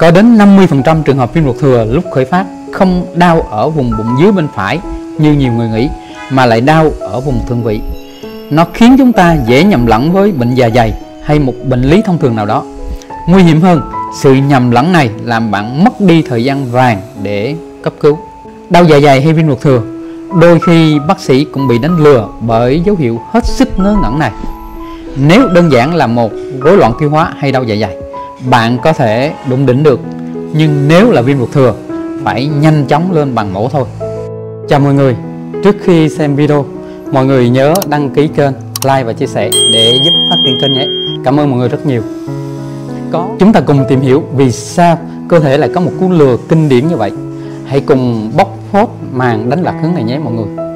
Có đến 50% trường hợp viêm ruột thừa lúc khởi phát không đau ở vùng bụng dưới bên phải như nhiều người nghĩ, mà lại đau ở vùng thượng vị. Nó khiến chúng ta dễ nhầm lẫn với bệnh dạ dày hay một bệnh lý thông thường nào đó. Nguy hiểm hơn, sự nhầm lẫn này làm bạn mất đi thời gian vàng để cấp cứu. Đau dạ dày hay viêm ruột thừa, đôi khi bác sĩ cũng bị đánh lừa bởi dấu hiệu hết sức ngớ ngẩn này. Nếu đơn giản là một rối loạn tiêu hóa hay đau dạ dày, bạn có thể đụng đỉnh được. Nhưng nếu là viêm ruột thừa, phải nhanh chóng lên bằng mổ thôi. Chào mọi người, trước khi xem video, mọi người nhớ đăng ký kênh, like và chia sẻ để giúp phát triển kênh nhé. Cảm ơn mọi người rất nhiều. Chúng ta cùng tìm hiểu vì sao cơ thể lại có một cú lừa kinh điển như vậy. Hãy cùng bóc phốt màn đánh lạc hướng này nhé mọi người.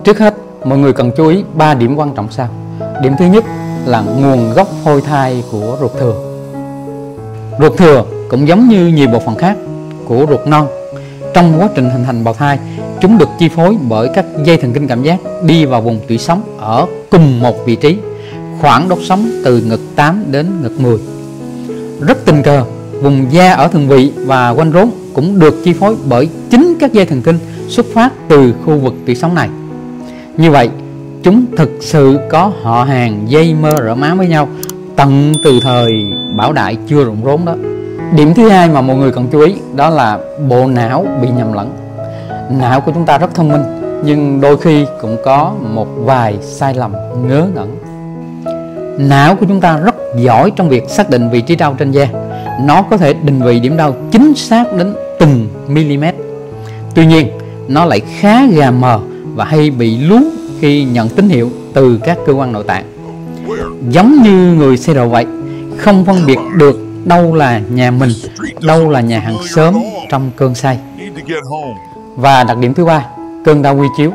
Trước hết, mọi người cần chú ý 3 điểm quan trọng sau. Điểm thứ nhất là nguồn gốc phôi thai của ruột thừa. Ruột thừa cũng giống như nhiều bộ phận khác của ruột non. Trong quá trình hình thành bào thai, chúng được chi phối bởi các dây thần kinh cảm giác đi vào vùng tủy sống ở cùng một vị trí, khoảng đốt sống từ ngực 8 đến ngực 10. Rất tình cờ, vùng da ở thượng vị và quanh rốn cũng được chi phối bởi chính các dây thần kinh xuất phát từ khu vực tủy sống này. Như vậy, chúng thực sự có họ hàng dây mơ rỡ má với nhau tận từ thời Bảo Đại chưa rụng rốn đó. Điểm thứ hai mà mọi người cần chú ý đó là bộ não bị nhầm lẫn. Não của chúng ta rất thông minh, nhưng đôi khi cũng có một vài sai lầm ngớ ngẩn. Não của chúng ta rất giỏi trong việc xác định vị trí đau trên da. Nó có thể định vị điểm đau chính xác đến từng mm. Tuy nhiên, nó lại khá gà mờ và hay bị lú khi nhận tín hiệu từ các cơ quan nội tạng. Giống như người xe độ vậy, không phân biệt được đâu là nhà mình, đâu là nhà hàng xóm trong cơn say. Và đặc điểm thứ ba, cơn đau quy chiếu.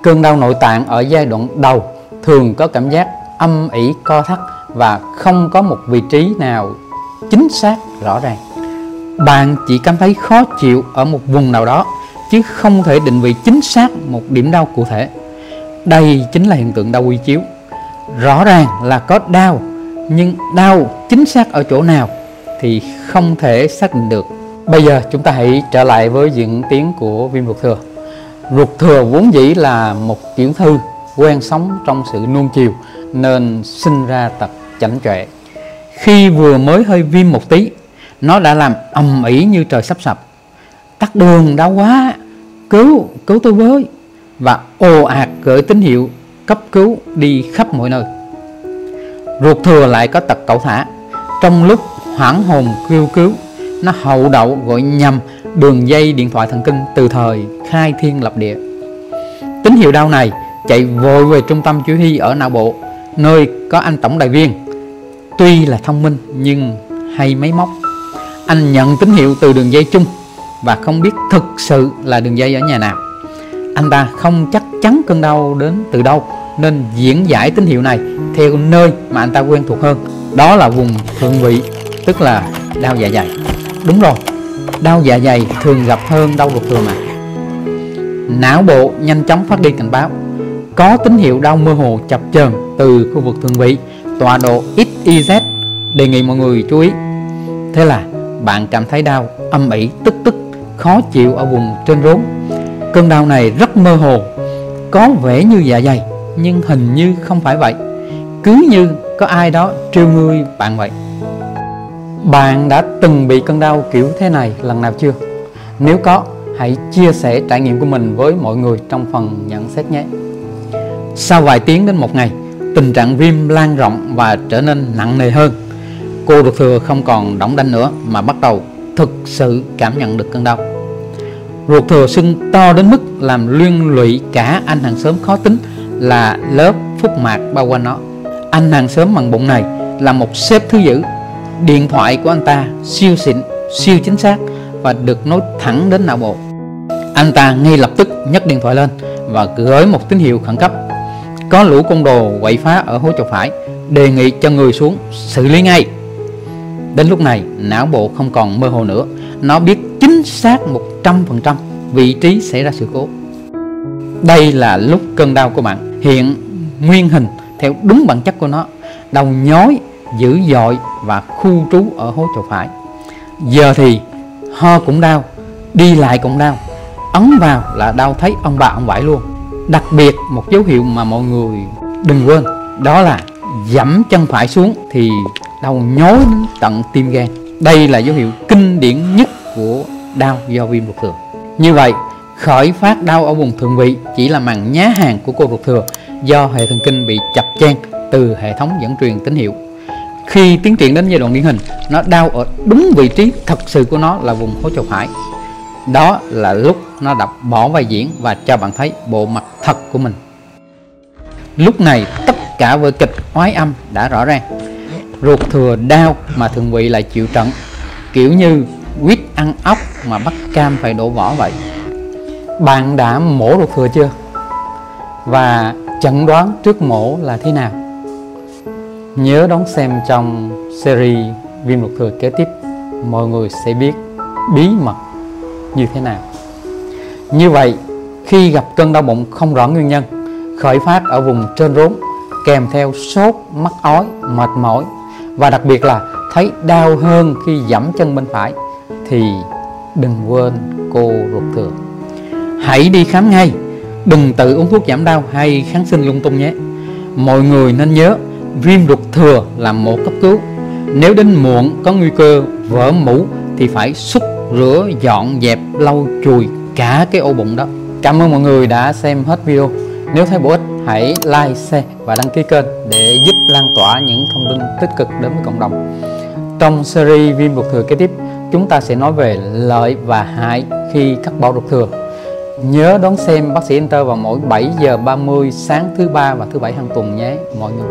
Cơn đau nội tạng ở giai đoạn đầu thường có cảm giác âm ỉ co thắt và không có một vị trí nào chính xác rõ ràng. Bạn chỉ cảm thấy khó chịu ở một vùng nào đó, chứ không thể định vị chính xác một điểm đau cụ thể. Đây chính là hiện tượng đau quy chiếu. Rõ ràng là có đau, nhưng đau chính xác ở chỗ nào thì không thể xác định được. Bây giờ chúng ta hãy trở lại với diễn tiến của viêm ruột thừa. Ruột thừa vốn dĩ là một tiểu thư quen sống trong sự nuông chiều nên sinh ra tật chảnh chọe. Khi vừa mới hơi viêm một tí, nó đã làm ầm ĩ như trời sắp sập. Tắc đường, đau quá, cứu tôi với, và ồ ạt gửi tín hiệu cấp cứu đi khắp mọi nơi. Ruột thừa lại có tật cẩu thả. Trong lúc hoảng hồn kêu cứu, nó hậu đậu gọi nhầm đường dây điện thoại thần kinh từ thời khai thiên lập địa. Tín hiệu đau này chạy vội về trung tâm chỉ huy ở não bộ, nơi có anh tổng đài viên. Tuy là thông minh nhưng hay máy móc. Anh nhận tín hiệu từ đường dây chung và không biết thực sự là đường dây ở nhà nào. Anh ta không chắc chắn cơn đau đến từ đâu nên diễn giải tín hiệu này theo nơi mà anh ta quen thuộc hơn. Đó là vùng thượng vị, tức là đau dạ dày. Đúng rồi, đau dạ dày thường gặp hơn đau ruột thừa mà. Não bộ nhanh chóng phát đi cảnh báo. Có tín hiệu đau mơ hồ chập chờn từ khu vực thượng vị, tọa độ XYZ. Đề nghị mọi người chú ý. Thế là bạn cảm thấy đau âm ỉ tức khó chịu ở vùng trên rốn. Cơn đau này rất mơ hồ, có vẻ như dạ dày nhưng hình như không phải vậy, cứ như có ai đó trêu ngươi bạn vậy. Bạn đã từng bị cơn đau kiểu thế này lần nào chưa? Nếu có, hãy chia sẻ trải nghiệm của mình với mọi người trong phần nhận xét nhé. Sau vài tiếng đến một ngày, tình trạng viêm lan rộng và trở nên nặng nề hơn. Cô ruột thừa không còn đỏng đanh nữa mà bắt đầu thực sự cảm nhận được cơn đau. Ruột thừa sưng to đến mức làm liên lụy cả anh hàng xóm khó tính là lớp phúc mạc bao quanh nó. Anh hàng xóm bằng bụng này là một sếp thứ dữ. Điện thoại của anh ta siêu xịn, siêu chính xác và được nối thẳng đến não bộ. Anh ta ngay lập tức nhấc điện thoại lên và gửi một tín hiệu khẩn cấp. Có lũ côn đồ quậy phá ở hố chỗ phải, đề nghị cho người xuống xử lý ngay. Đến lúc này, não bộ không còn mơ hồ nữa. Nó biết chính xác 100% vị trí xảy ra sự cố. Đây là lúc cơn đau của bạn hiện nguyên hình theo đúng bản chất của nó. Đau nhói, dữ dội và khu trú ở hố chỗ phải. Giờ thì ho cũng đau, đi lại cũng đau, ấn vào là đau thấy ông bà ông vãi luôn. Đặc biệt một dấu hiệu mà mọi người đừng quên, đó là giẫm chân phải xuống thì đau nhói đến tận tim gan. Đây là dấu hiệu kinh điển nhất của đau do viêm ruột thừa. Như vậy, khởi phát đau ở vùng thượng vị chỉ là màn nhá hàng của cô ruột thừa do hệ thần kinh bị chập chan từ hệ thống dẫn truyền tín hiệu. Khi tiến triển đến giai đoạn điển hình, nó đau ở đúng vị trí thật sự của nó là vùng hố châu phải. Đó là lúc nó đập bỏ vai diễn và cho bạn thấy bộ mặt thật của mình. Lúc này tất cả vở kịch oái âm đã rõ ràng. Ruột thừa đau mà thượng vị lại chịu trận, kiểu như quýt ăn ốc mà bắt cam phải đổ vỏ vậy. Bạn đã mổ ruột thừa chưa? Và chẩn đoán trước mổ là thế nào? Nhớ đón xem trong series viêm ruột thừa kế tiếp, mọi người sẽ biết bí mật như thế nào. Như vậy, khi gặp cơn đau bụng không rõ nguyên nhân, khởi phát ở vùng trên rốn kèm theo sốt, mắc ói, mệt mỏi và đặc biệt là thấy đau hơn khi giẫm chân bên phải, thì đừng quên cô ruột thừa. Hãy đi khám ngay, đừng tự uống thuốc giảm đau hay kháng sinh lung tung nhé. Mọi người nên nhớ, viêm ruột thừa là mổ cấp cứu. Nếu đến muộn có nguy cơ vỡ mũ thì phải xúc, rửa, dọn dẹp, lau chùi cả cái ổ bụng đó. Cảm ơn mọi người đã xem hết video. Nếu thấy bổ ích, hãy like, share và đăng ký kênh để giúp lan tỏa những thông tin tích cực đến với cộng đồng. Trong series viêm ruột thừa kế tiếp, chúng ta sẽ nói về lợi và hại khi cắt bỏ ruột thừa. Nhớ đón xem bác sĩ Inter vào mỗi 7 giờ 30 sáng thứ ba và thứ bảy hàng tuần nhé mọi người.